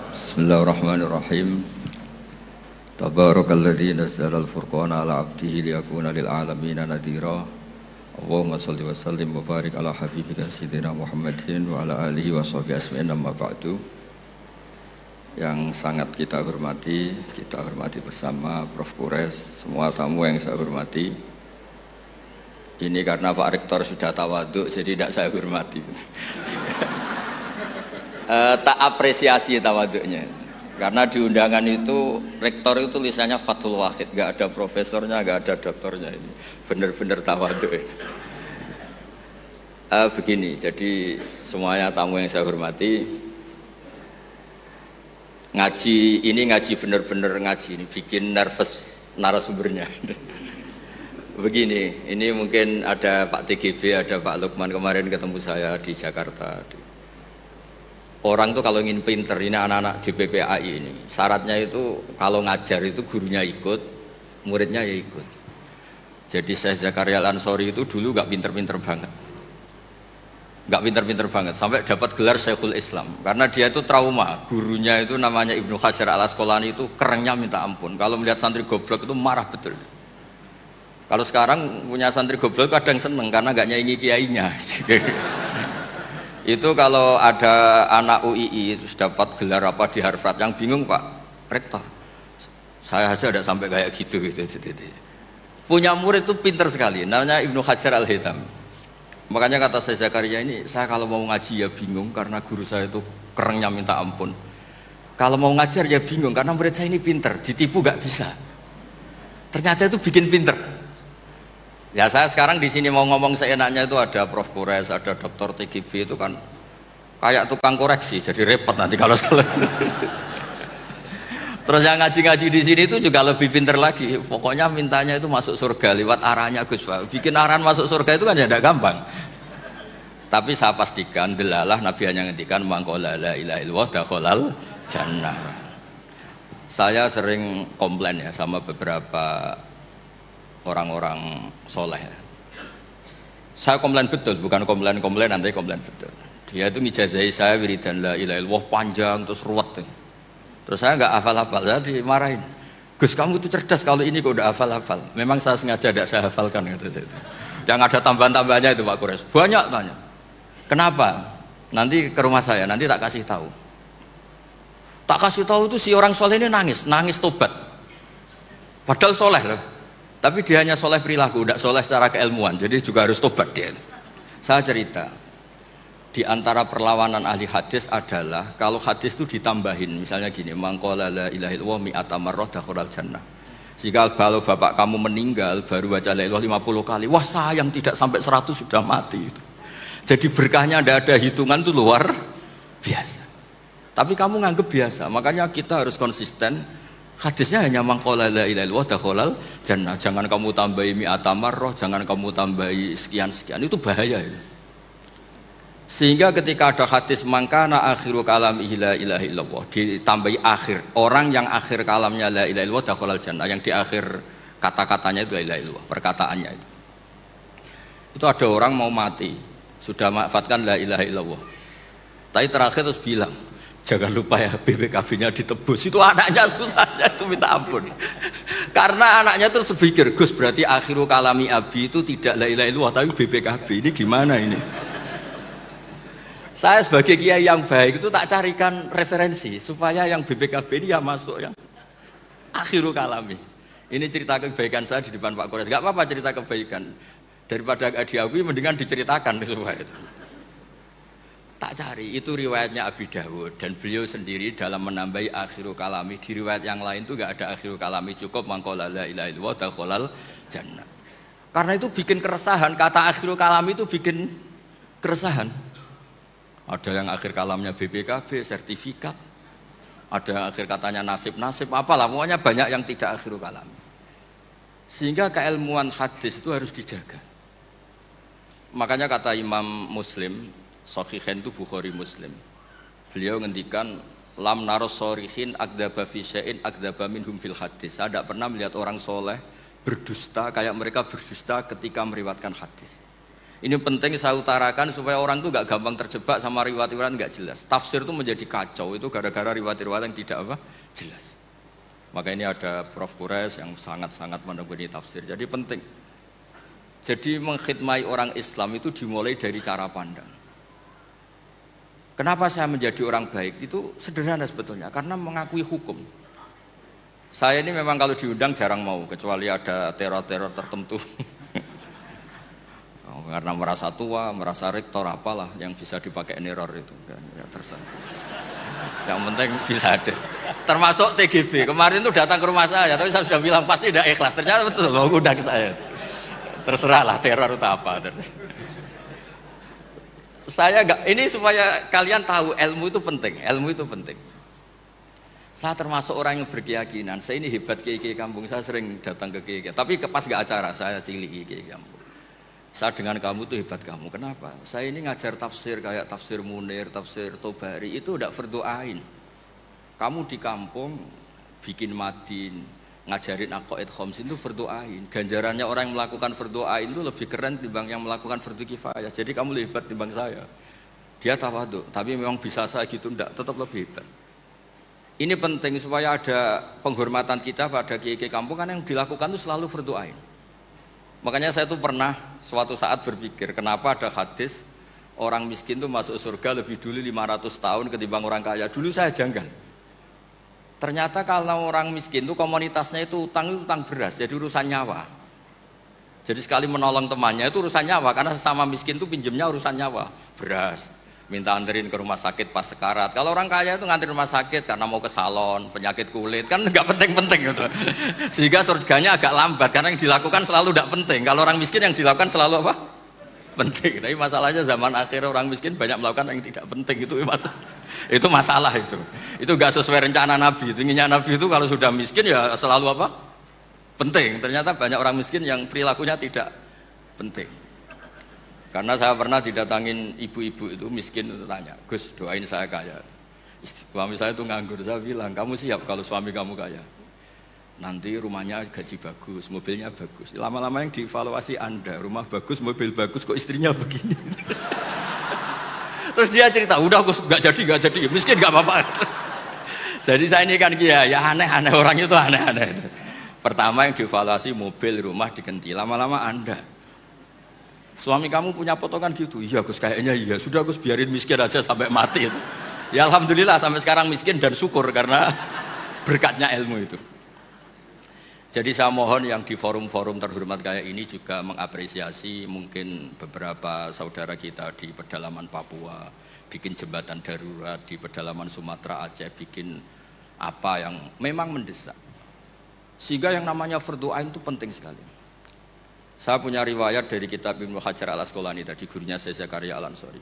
Bismillahirrahmanirrahim. Tabarakalladzi nazzala al-furqana ala 'abdihi liyakuna lil 'alamin nadhira. Allahumma shalli wa sallim wa barik ala habibika sayyidina Muhammadin wa ala alihi wa sahbihi asma'in amma ba'du. Yang sangat kita hormati bersama Prof. Kures, semua tamu yang saya hormati. Ini karena Pak Rektor sudah tawaduk, jadi tidak saya hormati. Tak apresiasi tawaduknya, karena di undangan itu rektor itu tulisannya Fathul Wahid, nggak ada profesornya, nggak ada doktornya, ini bener-bener tawaduk. Begini, jadi semuanya tamu yang saya hormati, ngaji bener-bener ngaji, ini bikin nervous narasumbernya. Begini, ini mungkin ada Pak TGB, ada Pak Lukman kemarin ketemu saya di Jakarta. Orang tuh kalau ingin pinter, ini anak-anak di PPAI ini, syaratnya itu kalau ngajar itu gurunya ikut, muridnya ya ikut. Jadi saya Zakaria Al-Ansori itu dulu gak pinter-pinter banget, sampai dapat gelar Syekhul Islam, karena dia itu trauma, gurunya itu namanya Ibnu Hajar Al-Asqalani itu kerennya minta ampun, kalau melihat santri goblok itu marah betul. Kalau sekarang punya santri goblok kadang seneng karena gak nyaingi kiainya. Itu kalau ada anak UII terus dapat gelar apa di Harvard, yang bingung Pak Rektor, saya aja ada sampai kayak gitu. Punya murid itu pinter sekali, namanya Ibnu Hajar Al-Haythami. Makanya kata saya Zakaria ini, saya kalau mau ngaji ya bingung karena guru saya itu kerennya minta ampun. Kalau mau ngajar ya bingung karena murid saya ini pinter, ditipu gak bisa. Ternyata itu bikin pinter. Ya saya sekarang di sini mau ngomong seenaknya itu ada Prof. Kures, ada Dr. TGB, itu kan kayak tukang koreksi, jadi repot nanti kalau salah. Terus yang ngaji-ngaji di sini itu juga lebih pinter lagi. Pokoknya mintanya itu masuk surga lewat arahnya Gus Pak. Bikin arahan masuk surga itu kan ya tidak gampang. Tapi saya pastikan delalah Nabi hanya ngendikan mangqala la ilaha illallah dakhalal jannah. Saya sering komplain ya sama beberapa orang-orang soleh. Saya komplain betul, bukan komplain nanti komplain betul. Dia itu ngijazahi saya wiridan la ilaha illallah panjang terus ruwet. Terus saya nggak hafal-hafal, saya dimarahin. Gus kamu itu cerdas kalau ini kok udah hafal-hafal. Memang saya sengaja tidak saya hafalkan gitu. Yang ada tambahan-tambahannya itu Pak Kures. Banyak tanya. Kenapa? Nanti ke rumah saya, nanti tak kasih tahu. Tak kasih tahu itu si orang soleh ini nangis tobat. Padahal soleh loh. Tapi dia hanya soleh perilaku, tidak soleh secara keilmuan, jadi juga harus tobat dia. Saya cerita, di antara perlawanan ahli hadis adalah kalau hadis itu ditambahin, misalnya gini, mangqala la ilaha illallah mi'ata marrah dakhalal jannah. Jika kalau bapak kamu meninggal baru baca la ilaha 50 kali, wah sayang tidak sampai 100 sudah mati itu. Jadi berkahnya tidak ada hitungan, itu luar biasa. Tapi kamu nganggep biasa, makanya kita harus konsisten. Hadisnya hanya mangqala la ilaha illallah dakhalal jannah. Jangan kamu tambahi mi'ata marrah, jangan kamu tambahi sekian-sekian, itu bahaya itu. Sehingga ketika ada hadis mangkana akhiru kalamihi la ilaha illallah, ditambahi akhir, orang yang akhir kalamnya la ilaha illallah dakhalal jannah, yang di akhir kata-katanya itu la ilaha illallah, perkataannya itu. Itu ada orang mau mati, sudah mafatkan la ilaha illallah. Tapi terakhir terus bilang, jangan lupa ya BPKB-nya ditebus. Itu anaknya susahnya itu minta ampun. Karena anaknya terus berpikir, Gus berarti akhiru kalami abi itu tidak la ilaha illallah tapi BPKB. Ini gimana ini? Saya sebagai kiai yang baik itu tak carikan referensi supaya yang BPKB ini ya masuk yang akhiru kalami. Ini cerita kebaikan saya di depan Pak Kores. Gak apa-apa cerita kebaikan. Daripada gak diakui mendingan diceritakan supaya itu. Tak cari, itu riwayatnya Abi Dawud dan beliau sendiri dalam menambahi akhiru kalami. Di riwayat yang lain itu gak ada akhiru kalami, cukup mangqala la ilaha illallah dakhalal jannah. Karena itu bikin keresahan, kata akhiru kalami itu bikin keresahan. Ada yang akhir kalamnya BPKB, sertifikat. Ada yang akhir katanya nasib-nasib, apalah, pokoknya banyak yang tidak akhiru kalami. Sehingga keilmuan hadis itu harus dijaga. Makanya kata Imam Muslim, Sahihain itu Bukhari Muslim. Beliau ngendikan lam naros sorihin akdaba fi syai'in akdaba minhum fil hadis. Saya tidak pernah melihat orang soleh berdusta kayak mereka berdusta ketika meriwayatkan hadis. Ini penting saya utarakan supaya orang tuh nggak gampang terjebak sama riwayat-riwayat nggak jelas. Tafsir itu menjadi kacau itu gara-gara riwayat-riwayat yang tidak apa jelas. Maka ini ada Prof. Quraisy yang sangat-sangat menekuni tafsir. Jadi penting. Jadi mengkhidmati orang Islam itu dimulai dari cara pandang. Kenapa saya menjadi orang baik? Itu sederhana sebetulnya, karena mengakui hukum. Saya ini memang kalau diundang jarang mau, kecuali ada teror-teror tertentu. Karena merasa tua, merasa rektor apalah yang bisa dipakai neror itu kan, ya terserah. Yang penting bisa ada. Termasuk TGB kemarin tuh datang ke rumah saya, tapi saya sudah bilang pasti tidak ikhlas. Ternyata betul mau undang saya. Terserahlah teror itu apa. Saya enggak, ini supaya kalian tahu ilmu itu penting, ilmu itu penting. Saya termasuk orang yang berkeyakinan, saya ini hebat kiai-kiai kampung, saya sering datang ke kiai-kiai. Tapi pas enggak acara, saya cilik kiai kampung. Saya dengan kamu tuh hebat kamu. Kenapa? Saya ini ngajar tafsir kayak tafsir Munir, tafsir Tobari itu udah fardu'ain. Kamu di kampung bikin madin, ngajarin aqaid khamsin itu fardu'ain. Ganjarannya orang yang melakukan fardu'ain itu lebih keren timbang yang melakukan fardu kifayah. Jadi kamu lebih hebat timbang saya. Dia tawadhu, tapi memang bisa saya gitu enggak, tetap lebih hebat. Ini penting supaya ada penghormatan kita pada kiai-kiai kampung kan yang dilakukan itu selalu fardu'ain. Makanya saya tuh pernah suatu saat berpikir kenapa ada hadis orang miskin tuh masuk surga lebih dulu 500 tahun ketimbang orang kaya. Dulu saya janggal. Ternyata kalau orang miskin tuh komunitasnya itu utang beras, jadi urusan nyawa. Jadi sekali menolong temannya itu urusan nyawa, karena sesama miskin tuh pinjemnya urusan nyawa, beras. Minta anterin ke rumah sakit pas sekarat. Kalau orang kaya itu nganterin rumah sakit karena mau ke salon, penyakit kulit, kan nggak penting-penting gitu. Sehingga surganya agak lambat karena yang dilakukan selalu tidak penting. Kalau orang miskin yang dilakukan selalu apa? Penting. Tapi masalahnya zaman akhir orang miskin banyak melakukan yang tidak penting, itu masalah itu. Itu nggak sesuai rencana Nabi. Inginnya Nabi itu kalau sudah miskin ya selalu apa? Penting. Ternyata banyak orang miskin yang perilakunya tidak penting. Karena saya pernah didatangin ibu-ibu itu miskin itu tanya, Gus doain saya kaya. Suami saya itu nganggur, saya bilang kamu siap kalau suami kamu kaya. Nanti rumahnya gaji bagus, mobilnya bagus. Lama-lama yang dievaluasi Anda, rumah bagus, mobil bagus, kok istrinya begini. Terus dia cerita, udah Gus nggak jadi, miskin nggak apa-apa. Jadi saya ini kan ya aneh-aneh, orang itu aneh-aneh. Pertama yang dievaluasi mobil, rumah diganti, lama-lama Anda. Suami kamu punya potongan gitu? Iya Gus, kayaknya iya. Sudah Gus, biarin miskin aja sampai mati itu. Ya alhamdulillah sampai sekarang miskin dan syukur karena berkatnya ilmu itu. Jadi saya mohon yang di forum-forum terhormat kayak ini juga mengapresiasi mungkin beberapa saudara kita di pedalaman Papua, bikin jembatan darurat di pedalaman Sumatera, Aceh, bikin apa yang memang mendesak. Sehingga yang namanya fardu'ain itu penting sekali. Saya punya riwayat dari kitab Ibnu Hajar al-Asqalani tadi, gurunya saya Zakaria Al-Ansori.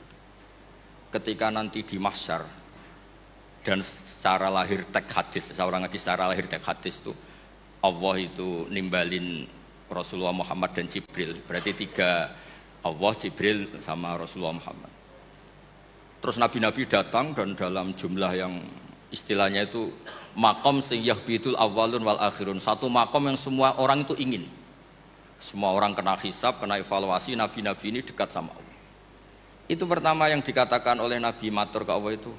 Ketika nanti di mahsyar dan secara lahir tek hadis, seorang lagi secara lahir tek hadis itu Allah itu nimbalin Rasulullah Muhammad dan Jibril. Berarti tiga, Allah, Jibril sama Rasulullah Muhammad. Terus nabi-nabi datang dan dalam jumlah yang istilahnya itu makom sing yahbitul awwalun wal akhirun. Satu makom yang semua orang itu ingin. Semua orang kena hisab, kena evaluasi, nabi-nabi ini dekat sama Allah. Itu pertama yang dikatakan oleh Nabi matur ke Allah itu,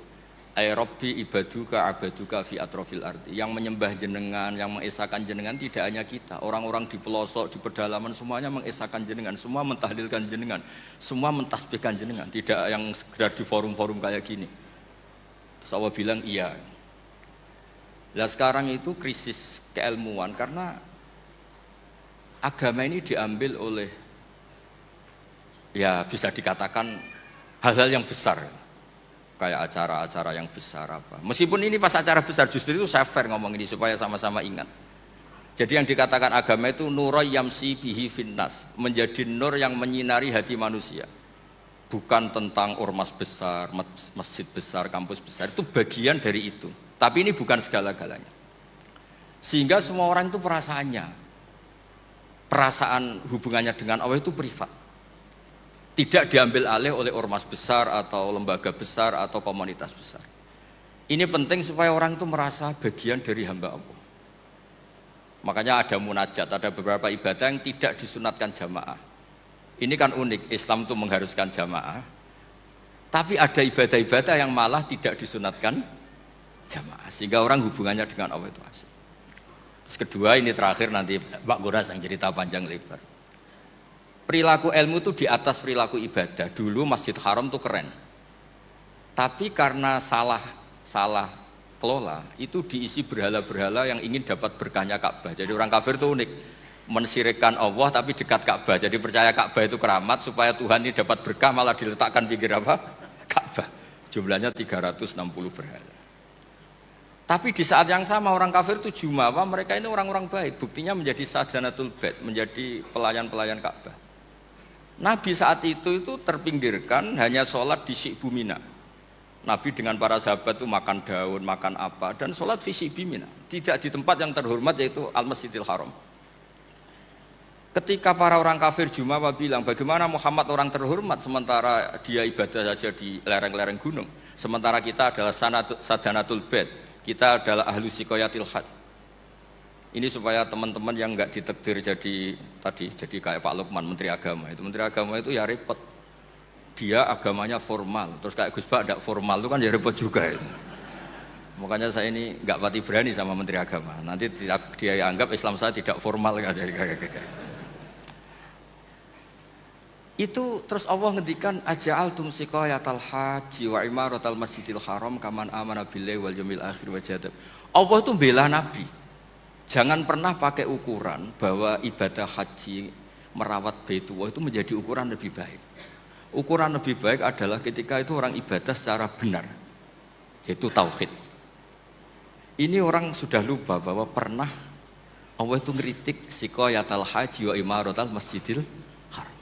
ay Rabbi ibaduka abaduka fi atrofil ardi. Yang menyembah jenengan, yang mengesahkan jenengan tidak hanya kita. Orang-orang di pelosok, di pedalaman semuanya mengesahkan jenengan, semua mentahlilkan jenengan, semua mentasbihkan jenengan. Tidak yang sekedar di forum-forum kayak gini. Terus Allah bilang iya. Nah sekarang itu krisis keilmuan karena agama ini diambil oleh, ya bisa dikatakan hal-hal yang besar, kayak acara-acara yang besar apa. Meskipun ini pas acara besar, justru itu saya fair ngomong ini supaya sama-sama ingat. Jadi yang dikatakan agama itu nuroy yamsi bihi finnas, menjadi nur yang menyinari hati manusia. Bukan tentang ormas besar, masjid besar, kampus besar, itu bagian dari itu. Tapi ini bukan segala-galanya. Sehingga semua orang itu perasaan hubungannya dengan Allah itu privat, tidak diambil alih oleh ormas besar atau lembaga besar atau komunitas besar. Ini penting supaya orang itu merasa bagian dari hamba Allah. Makanya ada munajat, ada beberapa ibadah yang tidak disunatkan jamaah. Ini kan unik, Islam itu mengharuskan jamaah, tapi ada ibadah-ibadah yang malah tidak disunatkan jamaah, sehingga orang hubungannya dengan Allah itu asik. Terus kedua, ini terakhir nanti Pak Guras yang cerita panjang lebar. Perilaku ilmu itu di atas perilaku ibadah. Dulu Masjid Haram itu keren, tapi karena salah kelola, itu diisi berhala-berhala yang ingin dapat berkahnya Ka'bah. Jadi orang kafir itu unik, mensyirikkan Allah tapi dekat Ka'bah. Jadi percaya Ka'bah itu keramat, supaya Tuhan ini dapat berkah malah diletakkan pinggir apa? Ka'bah. Jumlahnya 360 berhala. Tapi di saat yang sama orang kafir itu jumawa, mereka ini orang-orang baik. Buktinya menjadi sadanatul bait, menjadi pelayan-pelayan Ka'bah. Nabi saat itu terpinggirkan, hanya sholat di Syi'bu Mina. Nabi dengan para sahabat itu makan daun, makan apa, dan sholat di Syi'bu Mina. Tidak di tempat yang terhormat, yaitu Al-Masjidil Haram. Ketika para orang kafir jumawa bilang, bagaimana Muhammad orang terhormat sementara dia ibadah saja di lereng-lereng gunung, sementara kita adalah sadanatul bait, kita adalah ahlu sikoyatil had. Ini supaya teman-teman yang nggak ditakdir jadi kayak Pak Lukman, Menteri Agama. Itu Menteri Agama itu ya repot. Dia agamanya formal, terus kayak Gus Bak tidak formal itu kan ya repot juga itu. Makanya saya ini nggak pati berani sama Menteri Agama. Nanti dia anggap Islam saya tidak formal itu. Terus Allah ngendikan aja'altum siqayatal haji wa imaratal masjidil haram kaman amana billahi wal yaumil akhir wa jahada. Allah itu bela Nabi. Jangan pernah pakai ukuran bahwa ibadah haji merawat Baitullah itu menjadi ukuran lebih baik. Ukuran lebih baik adalah ketika itu orang ibadah secara benar, yaitu tauhid. Ini orang sudah lupa bahwa pernah Allah itu ngeritik siqayatal haji wa imaratal masjidil haram.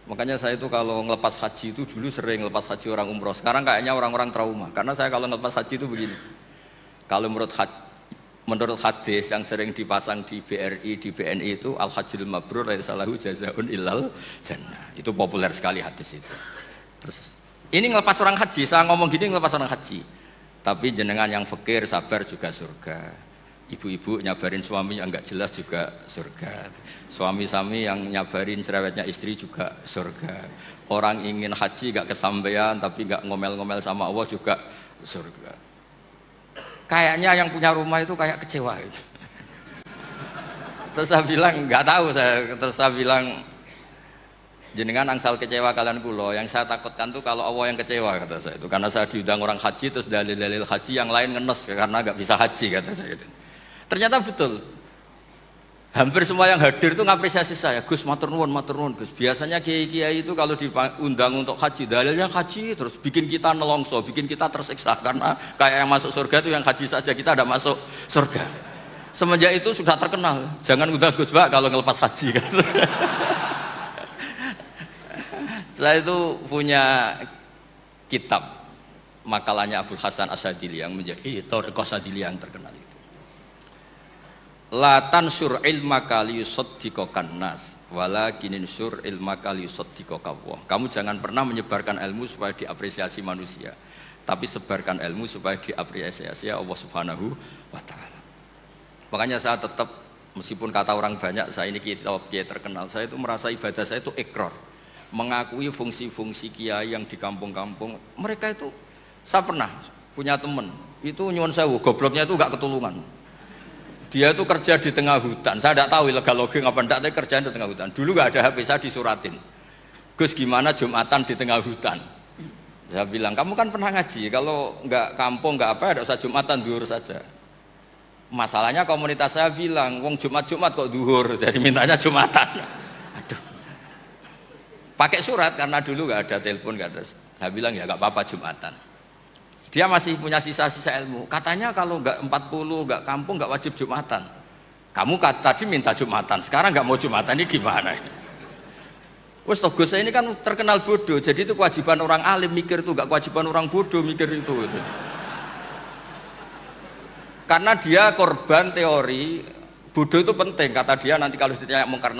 Makanya saya itu kalau ngelepas haji itu dulu sering ngelepas haji orang umroh. Sekarang kayaknya orang-orang trauma, karena saya kalau ngelepas haji itu begini. Kalau menurut hadis yang sering dipasang di BRI, di BNI itu al-hajjul mabrur laisa lahu jazaa'un illal jannah. Itu populer sekali hadis itu. Terus ini ngelepas orang haji, saya ngomong gini ngelepas orang haji. Tapi jenengan yang fakir sabar juga surga. Ibu-ibu nyabarin suami yang enggak jelas juga surga. Suami-suami yang nyabarin cerewetnya istri juga surga. Orang ingin haji enggak kesampaian tapi enggak ngomel-ngomel sama Allah juga surga. Kayaknya yang punya rumah itu kayak kecewa gitu. Terus saya bilang nggak tahu terus saya bilang jenengan angsal kecewa kalian kulo, yang saya takutkan tuh kalau Allah yang kecewa kata saya itu, karena saya diundang orang haji terus dalil-dalil haji yang lain ngenes karena nggak bisa haji kata saya itu. Ternyata betul. Hampir semua yang hadir itu ngapresiasi saya, Gus matur nuwun Gus. Biasanya kiai-kiai itu kalau diundang untuk haji, dalilnya haji terus bikin kita nelongso, bikin kita tersiksa karena kayak yang masuk surga itu yang haji saja kita ada masuk surga. Semenjak itu sudah terkenal, jangan undang Gus Bak kalau ngelepas haji kan. Saya itu punya kitab makalahnya Abdul Hasan Asyadili yang menjadi Thariqah Asyadili yang terkenal itu. La tansur ilmaka liyusaddiqakan nas walakin insur ilmaka liyusaddiqaka Allah. Kamu jangan pernah menyebarkan ilmu supaya diapresiasi manusia, tapi sebarkan ilmu supaya diapresiasi Allah Subhanahu wa taala. Makanya saya tetap, meskipun kata orang banyak saya ini kiai terkenal, saya itu merasa ibadah saya itu ikrar, mengakui fungsi-fungsi kiai yang di kampung-kampung. Mereka itu, saya pernah punya teman itu nyuwun sewu, gobloknya itu gak ketulungan. Dia itu kerja di tengah hutan, saya tidak tahu ilegal logging apa enggak, tapi kerjaan di tengah hutan. Dulu gak ada HP, saya disuratin, Gus gimana Jumatan di tengah hutan. Saya bilang, kamu kan pernah ngaji, kalau nggak kampung nggak apa, ada usah Jumatan, duhur saja. Masalahnya komunitas saya bilang, wong Jumat kok duhur, jadi mintanya Jumatan. Aduh, pakai surat karena dulu nggak ada telepon, nggak ada. Saya bilang ya nggak apa-apa Jumatan. Dia masih punya sisa-sisa ilmu. Katanya kalau nggak 40, nggak kampung, nggak wajib Jumatan. Kamu tadi minta Jumatan, sekarang nggak mau Jumatan, ini gimana? Wes toh Gus, saya ini kan terkenal bodoh, jadi itu kewajiban orang alim mikir itu, nggak kewajiban orang bodoh mikir itu. Karena dia korban teori bodoh itu penting, kata dia. Nanti kalau ditanya mungkar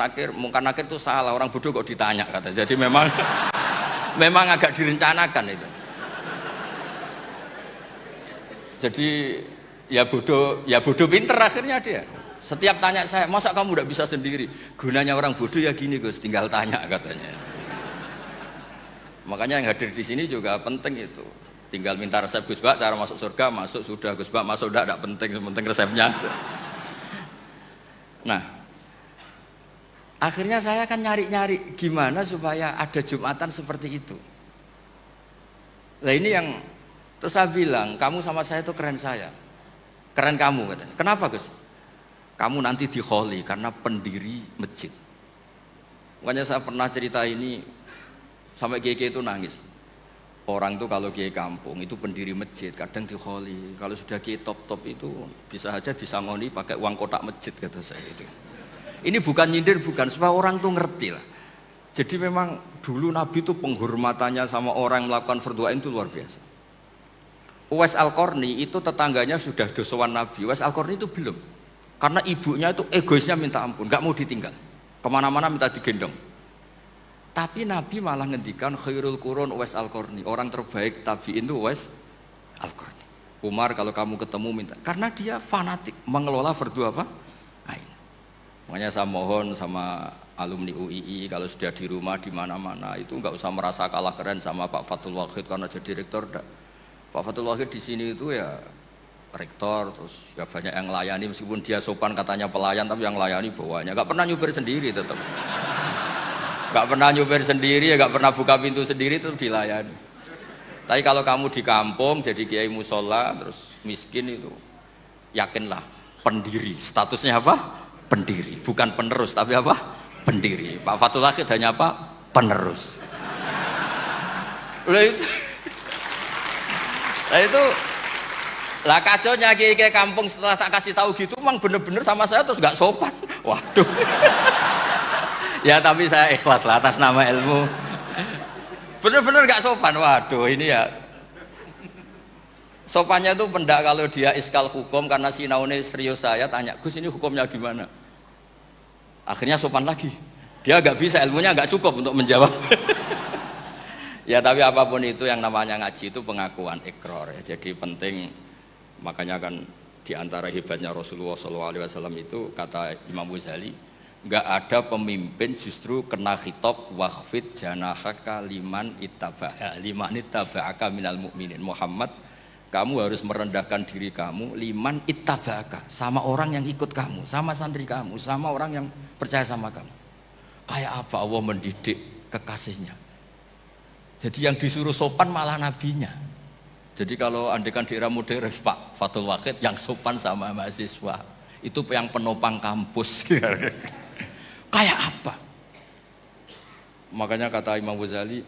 nakir itu salah, orang bodoh kok ditanya kata. Jadi memang agak direncanakan itu. Jadi ya bodoh pinter akhirnya dia. Setiap tanya saya, masa kamu tidak bisa sendiri? Gunanya orang bodoh ya gini Gus, tinggal tanya katanya. Makanya yang hadir di sini juga penting itu. Tinggal minta resep Gus Bak, cara masuk surga, masuk sudah Gus Bak, masuk udah tidak penting, penting resepnya. Nah, akhirnya saya kan nyari-nyari gimana supaya ada Jumatan seperti itu. Nah ini yang terus saya bilang, kamu sama saya itu keren saya, keren kamu katanya. Kenapa Gus? Kamu nanti dikholi karena pendiri masjid. Makanya saya pernah cerita ini sampai kiai itu nangis. Orang tuh kalau kiai kampung itu pendiri masjid kadang dikholi. Kalau sudah kiai top itu bisa aja disangoni pakai uang kotak masjid kata saya itu. Ini bukan nyindir, bukan, supaya orang tuh ngerti lah. Jadi memang dulu Nabi itu penghormatannya sama orang yang melakukan fardhu ain itu luar biasa. Uwais Al-Qarni itu tetangganya sudah dosowan Nabi. Uwais Al-Qarni itu belum. Karena ibunya itu egoisnya minta ampun, nggak mau ditinggal, kemana-mana minta digendong. Tapi Nabi malah ngendikan khairul qurun Uwais Al-Qarni, orang terbaik tabi'in itu Uwais Al-Qarni. Umar kalau kamu ketemu minta, karena dia fanatik mengelola fardhu apa? Ain. Makanya saya mohon sama alumni UII kalau sudah di rumah di mana-mana itu nggak usah merasa kalah keren sama Pak Fathul Wahid karena jadi rektor. Pak Fathul Wahid di sini itu ya rektor, terus ya banyak yang layani meskipun dia sopan katanya pelayan, tapi yang layani bawahnya nggak pernah nyupir sendiri, tetap nggak pernah nyupir sendiri, ya nggak pernah buka pintu sendiri, tetap dilayani. Tapi kalau kamu di kampung jadi kiai musola terus miskin itu yakinlah pendiri, statusnya apa? Pendiri, bukan penerus tapi apa? Pendiri. Pak Fathul Wahid hanya apa? Penerus. Itu lah kacaunya kiai kampung setelah tak kasih tahu gitu, emang bener-bener sama saya terus nggak sopan. Waduh. Ya tapi saya ikhlas lah atas nama ilmu. Bener-bener nggak sopan. Waduh ini ya. Sopannya tuh pendak kalau dia iskal hukum karena sinaune serius saya tanya, Gus ini hukumnya gimana? Akhirnya sopan lagi. Dia nggak bisa, ilmunya nggak cukup untuk menjawab. Ya tapi apapun itu yang namanya ngaji itu pengakuan ikrar ya. Jadi penting. Makanya kan diantara hebatnya Rasulullah SAW itu kata Imam Ghazali, nggak ada pemimpin justru kena khitab wakhfid janahaka liman ittaba'aka minal mu'minin. Muhammad, kamu harus merendahkan diri kamu liman ittaba'aka, sama orang yang ikut kamu, sama santri kamu, sama orang yang percaya sama kamu. Kayak apa Allah mendidik kekasihnya. Jadi yang disuruh sopan malah nabinya. Jadi kalau andekan di era modern Pak Fathul Wahid yang sopan sama mahasiswa itu yang penopang kampus. Kayak apa? Makanya kata Imam Ghazali,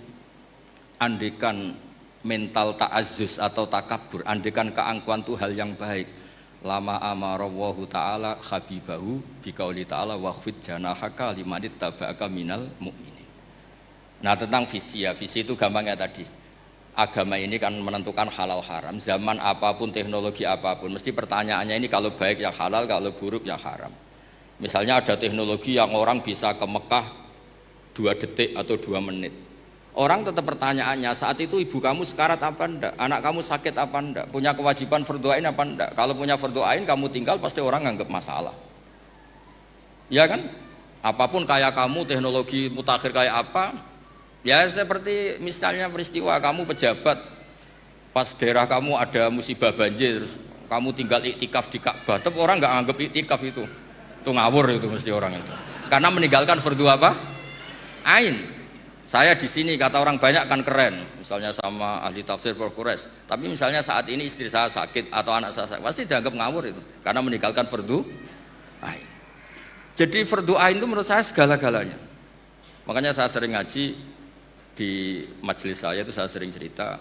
andekan mental ta'azzus atau takabur, andekan keangkuhan itu hal yang baik. Lama amarallahu ta'ala habibahu biqauli ta'ala wakhfid janahaka liman ittaba'aka minal mu'minin. Nah tentang visi ya, visi itu gampangnya tadi. Agama ini kan menentukan halal haram. Zaman apapun, teknologi apapun, mesti pertanyaannya ini kalau baik ya halal, kalau buruk ya haram. Misalnya ada teknologi yang orang bisa ke Mekah 2 detik atau 2 menit. Orang tetap pertanyaannya saat itu ibu kamu sekarat apa enggak, anak kamu sakit apa enggak, punya kewajiban fardhu ain apa enggak. Kalau punya fardhu ain kamu tinggal pasti orang nganggap masalah. Ya kan? Apapun kayak kamu, teknologi mutakhir kayak apa, ya seperti misalnya peristiwa kamu pejabat pas daerah kamu ada musibah banjir terus kamu tinggal iktikaf di Ka'bah, tetap orang nggak anggap iktikaf itu ngawur itu mesti orang itu karena meninggalkan fardhu apa? Ain. Saya di sini kata orang banyak kan keren misalnya sama ahli tafsir Quraisy, tapi misalnya saat ini istri saya sakit atau anak saya sakit pasti dianggap ngawur itu karena meninggalkan fardhu ain. Jadi fardhu ain itu menurut saya segala-galanya. Makanya saya sering ngaji di majelis saya itu saya sering cerita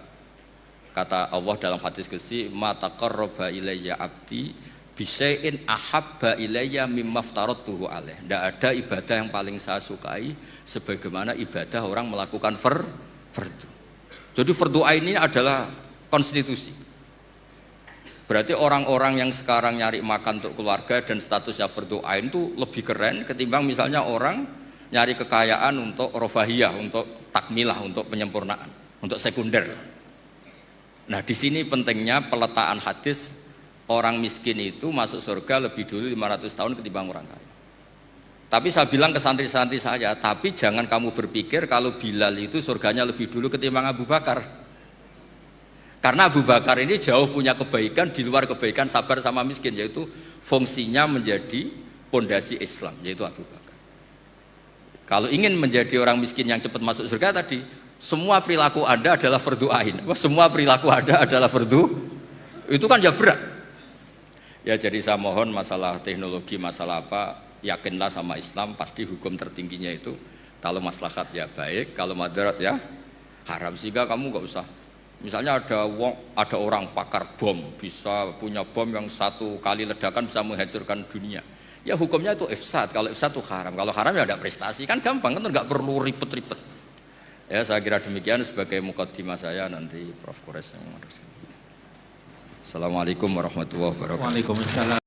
kata Allah dalam hadis qudsi ma taqarraba ilayya abdi bisyai'in ahabba ilayya mimma aftaratuhu alaih. Tidak ada ibadah yang paling saya sukai sebagaimana ibadah orang melakukan fardhu. Jadi fardhu ain ini adalah konstitusi. Berarti orang-orang yang sekarang nyari makan untuk keluarga dan statusnya fardhu ain itu lebih keren ketimbang misalnya orang nyari kekayaan untuk rofahiyah, untuk takmilah, untuk penyempurnaan, untuk sekunder. Nah di sini pentingnya peletaan hadis orang miskin itu masuk surga lebih dulu 500 tahun ketimbang orang kaya. Tapi saya bilang ke santri-santri saya, tapi jangan kamu berpikir kalau Bilal itu surganya lebih dulu ketimbang Abu Bakar. Karena Abu Bakar ini jauh punya kebaikan di luar kebaikan sabar sama miskin, yaitu fungsinya menjadi pondasi Islam, yaitu Abu Bakar. Kalau ingin menjadi orang miskin yang cepat masuk surga tadi, semua perilaku Anda adalah fardu ain. Wah, semua perilaku Anda adalah fardu. Itu kan ya berat. Ya jadi saya mohon masalah teknologi, masalah apa, yakinlah sama Islam, pasti hukum tertingginya itu kalau maslahat ya baik, kalau madarat ya haram. Sehingga kamu nggak usah, misalnya ada orang pakar bom, bisa punya bom yang satu kali ledakan bisa menghancurkan dunia. Ya hukumnya itu ifsad, kalau ifsad itu haram, kalau haram ya ada prestasi, kan gampang, kan nggak perlu ribet-ribet. Ya saya kira demikian sebagai mukaddimah saya, nanti Prof. Kores yang meneruskan. Assalamualaikum warahmatullahi wabarakatuh. Waalaikumsalam.